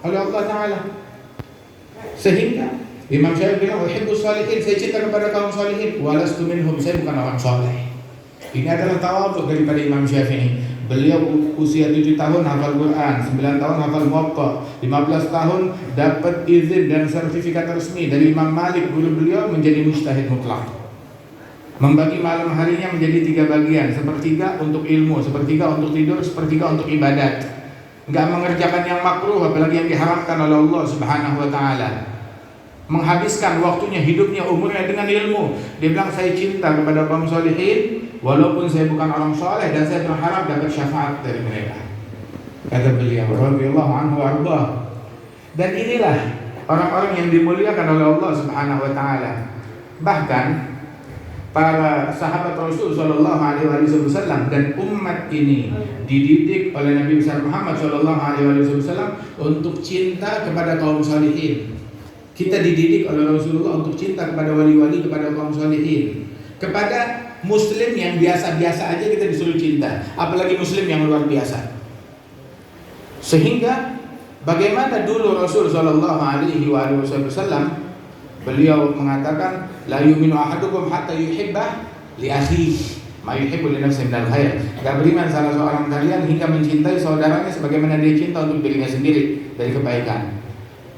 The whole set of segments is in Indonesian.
oleh Allah Ta'ala. Sehingga Imam Syafi'i bilang, uhibbus salihin, saya cinta kepada kaum salihin, walastu minhum, saya bukan orang saleh. Ini adalah tawadhu daripada Imam Syafi'i. Beliau usia 7 tahun hafal Quran, 9 tahun hafal Muwatta, 15 tahun dapat izin dan sertifikat resmi dari Imam Malik, guru beliau, menjadi mujtahid mutlak. Membagi malam harinya menjadi 3 bagian, sepertiga untuk ilmu, sepertiga untuk tidur, sepertiga untuk ibadat. Enggak mengerjakan yang makruh, apalagi yang diharamkan oleh Allah Subhanahu wa Ta'ala. Menghabiskan waktunya, hidupnya, umurnya dengan ilmu. Dia bilang, saya cinta kepada kaum salihin, walaupun saya bukan orang soleh, dan saya berharap dapat syafaat dari mereka. Kata beliau, radhiyallahu anhu warḍah. Dan inilah orang-orang yang dimuliakan oleh Allah Subhanahu wa Ta'ala. Bahkan para sahabat Rasul sallallahu alaihi wasallam dan umat ini dididik oleh Nabi besar Muhammad sallallahu alaihi wasallam untuk cinta kepada kaum salihin. Kita dididik oleh Rasulullah untuk cinta kepada wali-wali, kepada kaum salihin. Kepada muslim yang biasa-biasa aja kita disuruh cinta, apalagi muslim yang luar biasa. Sehingga bagaimana dulu Rasul sallallahu alaihi wasallam, beliau mengatakan, la yu'minu ahadukum hatta yuhibba li akhihi ma yuhibbu li nafsihi minal khair. Enggak beriman salah seorang kalian hingga mencintai saudaranya sebagaimana dia cinta untuk dirinya sendiri dari kebaikan.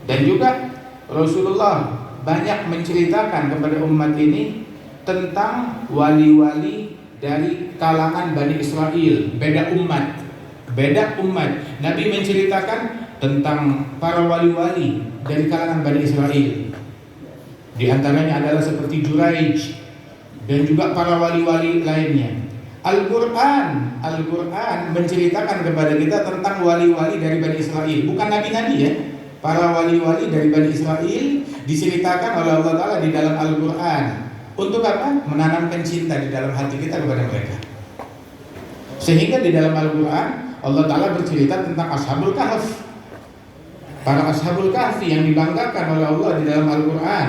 Dan juga Rasulullah banyak menceritakan kepada umat ini tentang wali-wali dari kalangan Bani Israel, beda umat. Nabi menceritakan tentang para wali-wali dari kalangan Bani Israel. Di antaranya adalah seperti Juraij dan juga para wali-wali lainnya. Al-Quran menceritakan kepada kita tentang wali-wali dari Bani Israel, bukan nabi-nabi ya. Para wali-wali dari Bani Israel diceritakan oleh Allah Ta'ala di dalam Al-Quran. Untuk apa? Menanamkan cinta di dalam hati kita kepada mereka. Sehingga di dalam Al-Quran Allah Ta'ala bercerita tentang Ashabul Kahf. Para Ashabul Kahfi yang dibanggakan oleh Allah di dalam Al-Quran.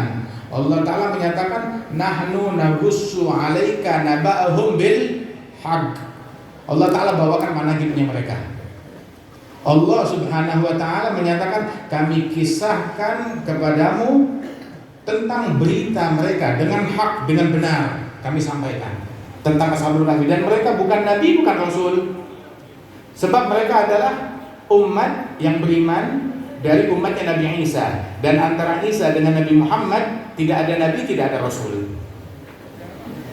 Allah Ta'ala menyatakan, nahnu nabussu alaika naba'ahum bil haq. Allah Ta'ala bawakan manaqibnya mereka. Allah Subhanahu wa Ta'ala menyatakan, kami kisahkan kepadamu tentang berita mereka dengan hak, dengan benar. Kami sampaikan tentang Ashabul Kahfi. Dan mereka bukan nabi, bukan rasul. Sebab mereka adalah umat yang beriman dari umatnya Nabi Isa. Dan antara Isa dengan Nabi Muhammad tidak ada nabi, tidak ada rasul.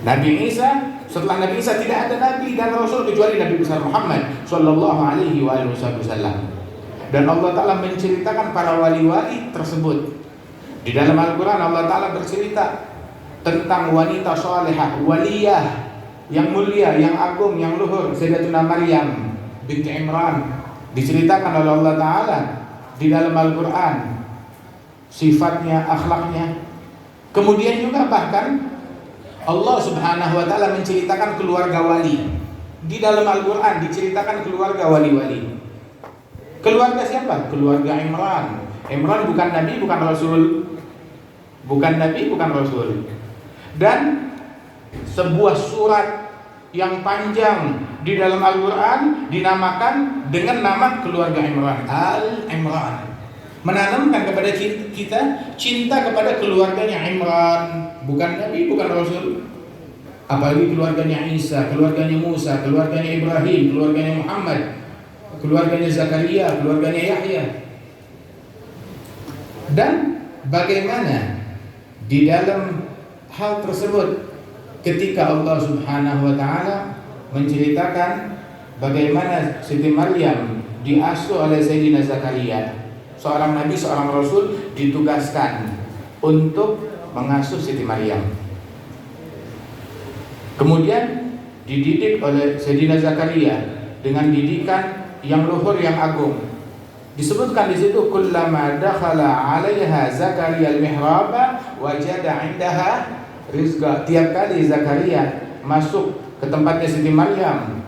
Nabi Isa, setelah Nabi Isa tidak ada nabi dan rasul kecuali Nabi besar Muhammad sallallahu alaihi wasallam. Dan Allah Ta'ala menceritakan para wali-wali tersebut. Di dalam Al-Quran Allah Ta'ala bercerita tentang wanita salihah, waliyah yang mulia, yang agung, yang luhur, Sayyidatuna Maryam binti Imran. Diceritakan oleh Allah Ta'ala di dalam Al-Quran sifatnya, akhlaknya. Kemudian juga bahkan Allah Subhanahu wa Ta'ala menceritakan keluarga wali. Di dalam Al-Quran diceritakan keluarga wali-wali. Keluarga siapa? Keluarga Imran. Imran bukan nabi, bukan rasul. Bukan nabi, bukan rasul. Dan sebuah surat yang panjang di dalam Al-Quran dinamakan dengan nama keluarga Imran, Al-Imran. Menanamkan kepada kita cinta kepada keluarganya Imran, bukan nabi, bukan rasul. Apalagi keluarganya Isa, keluarganya Musa, keluarganya Ibrahim, keluarganya Muhammad, keluarganya Zakaria, keluarganya Yahya. Dan bagaimana di dalam hal tersebut ketika Allah Subhanahu wa Ta'ala menceritakan bagaimana Siti Maryam diasuh oleh Sayyidina Zakaria, seorang nabi, seorang rasul, ditugaskan untuk mengasuh Siti Maryam. Kemudian dididik oleh Sayyidina Zakaria dengan didikan yang luhur, yang agung. Disebutkan di situ, kullama dakhala 'alaiha Zakaria al-mihraba wajada 'indaha rizqa. Tiap kali Zakaria masuk ke tempatnya Siti Maryam,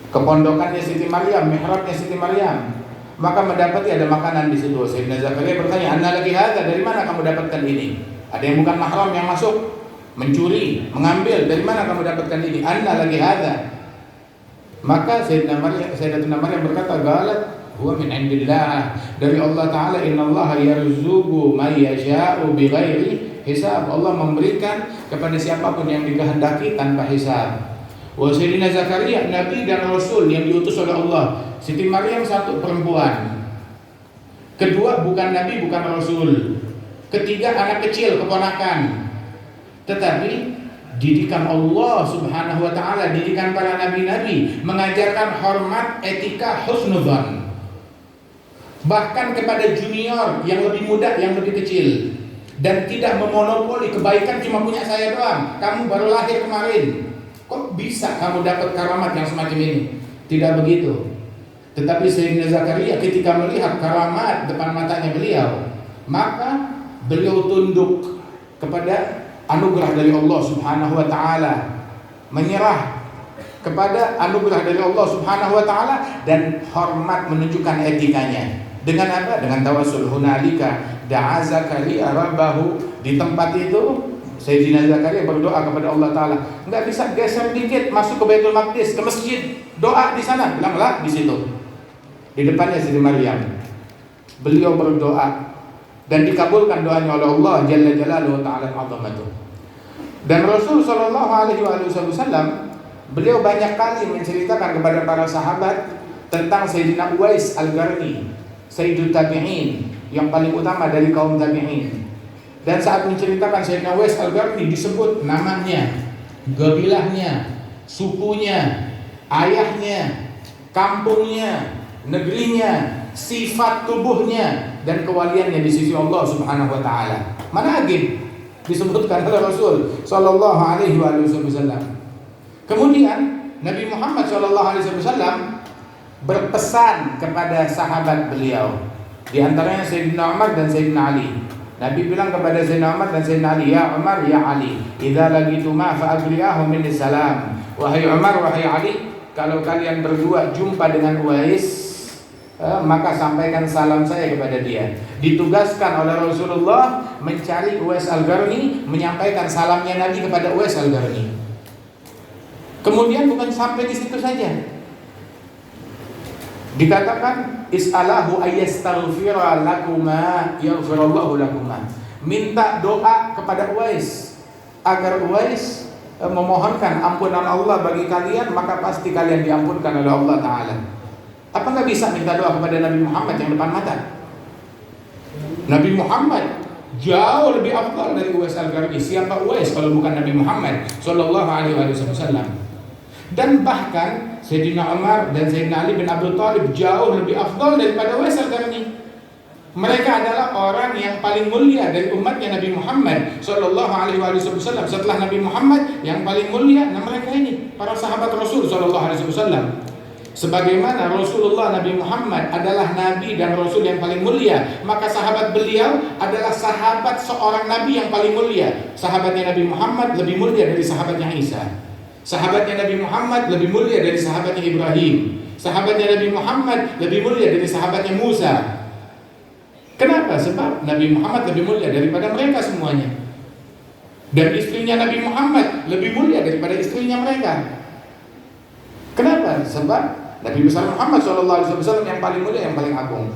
kepondokannya Siti Maryam, mihrabnya Siti Maryam, maka mendapati ada makanan di situ. Sayyidina Zakaria bertanya, "Anna laki hadza? Dari mana kamu dapatkan ini? Ada yang bukan mahram yang masuk, mencuri, mengambil. Dari mana kamu dapatkan ini? Anna laki hadza?" Maka Sayyidatuna Maryam berkata, "Galat huwa min indillah, dari Allah Ta'ala. Innallaha yarzuqu may yasha'u bighairi hisab. Allah memberikan kepada siapapun yang dikehendaki tanpa hisab. Wa Sayyidina Zakaria, nabi dan rasul yang diutus oleh Allah. Siti Maryam satu, perempuan. Kedua, bukan nabi, bukan rasul. Ketiga, anak kecil, keponakan. Tetapi didikan Allah Subhanahu wa Ta'ala, didikan para nabi-nabi, mengajarkan hormat, etika, husnudzon. Bahkan kepada junior yang lebih muda, yang lebih kecil, dan tidak memonopoli kebaikan cuma punya saya doang. Kamu baru lahir kemarin, kok bisa kamu dapat karamat yang semacam ini? Tidak begitu. Tetapi Sayyidina Zakaria ketika melihat karamat depan matanya beliau, maka beliau tunduk kepada anugerah dari Allah Subhanahu wa Ta'ala, menyerah kepada anugerah dari Allah Subhanahu wa Ta'ala, dan hormat, menunjukkan etikanya. Dengan apa? Dengan tawassul. Hunalika da'a Zakaria rabbahu. Di tempat itu Sayyidina Zakaria berdoa kepada Allah Ta'ala. Nggak bisa geser dikit masuk ke Baitul Maqdis, ke masjid, doa di sana. Bilanglah di situ. Di depannya Siti Maryam. Beliau berdoa dan dikabulkan doanya oleh Allah Jalla Jalaluhu Ta'ala Azamatuh. Dan Rasul Sallallahu Alaihi Wasallam, beliau banyak kali menceritakan kepada para sahabat tentang Sayyidina Uwais Al-Qarni, Sayyidul Tabi'in, yang paling utama dari kaum Tabi'in. Dan saat menceritakan Sayyidina Uwais Al-Qarni disebut namanya, kabilahnya, sukunya, ayahnya, kampungnya, negerinya, sifat tubuhnya, dan kewaliannya di sisi Allah Subhanahu wa Ta'ala. Manaqib disebutkan oleh Rasul sallallahu alaihi wasallam. Kemudian Nabi Muhammad sallallahu alaihi wasallam berpesan kepada sahabat beliau, di antaranya Sayyidina Umar dan Sayyidina Ali. Nabi bilang kepada Sayyidina Umar dan Sayyidina Ali, "Ya Umar, ya Ali, idza laqituma fa abriyahum min salam." Wahai Umar, wahai Ali, kalau kalian berdua jumpa dengan Uwais, maka sampaikan salam saya kepada dia. Ditugaskan oleh Rasulullah mencari Uwais Al-Qarni, menyampaikan salamnya Nabi kepada Uwais Al-Qarni. Kemudian bukan sampai di situ saja. Dikatakan is'alahu ayyastaghfira lakuma yaghfirullahu lakuma. Minta doa kepada Uwais agar Uwais memohonkan ampunan Allah bagi kalian, maka pasti kalian diampunkan oleh Allah Ta'ala. Apa nggak bisa minta doa kepada Nabi Muhammad yang depan mata? Nabi Muhammad jauh lebih afdal dari Uwais Al-Qarni. Siapa Uwais kalau bukan Nabi Muhammad sallallahu alaihi wasallam? Dan bahkan Sayyidina Umar dan Sayyidina Ali bin Abi Thalib jauh lebih afdal daripada Uwais Al-Qarni. Mereka adalah orang yang paling mulia dari umatnya Nabi Muhammad sallallahu alaihi wasallam. Setelah Nabi Muhammad yang paling mulia, nah mereka ini para sahabat Rasul sallallahu alaihi wasallam. Sebagaimana Rasulullah Nabi Muhammad adalah Nabi dan Rasul yang paling mulia, maka sahabat beliau adalah sahabat seorang Nabi yang paling mulia. Sahabatnya Nabi Muhammad lebih mulia dari sahabatnya Isa. Sahabatnya Nabi Muhammad lebih mulia dari sahabatnya Ibrahim. Sahabatnya Nabi Muhammad lebih mulia dari sahabatnya Musa. Kenapa? Sebab Nabi Muhammad lebih mulia daripada mereka semuanya. Dan istrinya Nabi Muhammad lebih mulia daripada istrinya mereka. Kenapa? Sebab Nabi besar Muhammad SAW yang paling mulia, yang paling agung.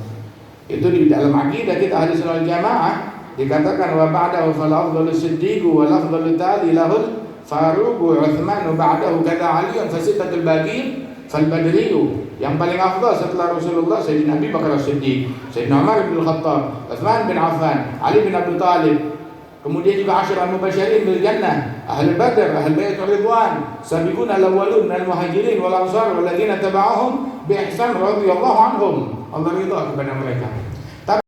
Itu di dalam akidah kita Ahli Sunnah wal Jamaah dikatakan wa ba'dahu fal afdalu siddiqu wal afdalu tali lahul faruqu Utsman wa ba'dahu kada Aliun fasittatul baqi fal badriyu. Yang paling afdal setelah Rasulullah Sayyidina Abi Bakar As-Siddiq, Sayyidina Umar bin Khattab, Utsman bin Affan, Ali bin Abi Thalib. Kemudian juga Asyarul Mubasysyirin bil Jannah, Ahlul Badr, Ahlul Baitur Ridwan, sabiquna al-awwalun minal muhajirin wal ansar walladzina tabauhum bi ihsan radhiyallahu anhum. Allah ridha kepada mereka.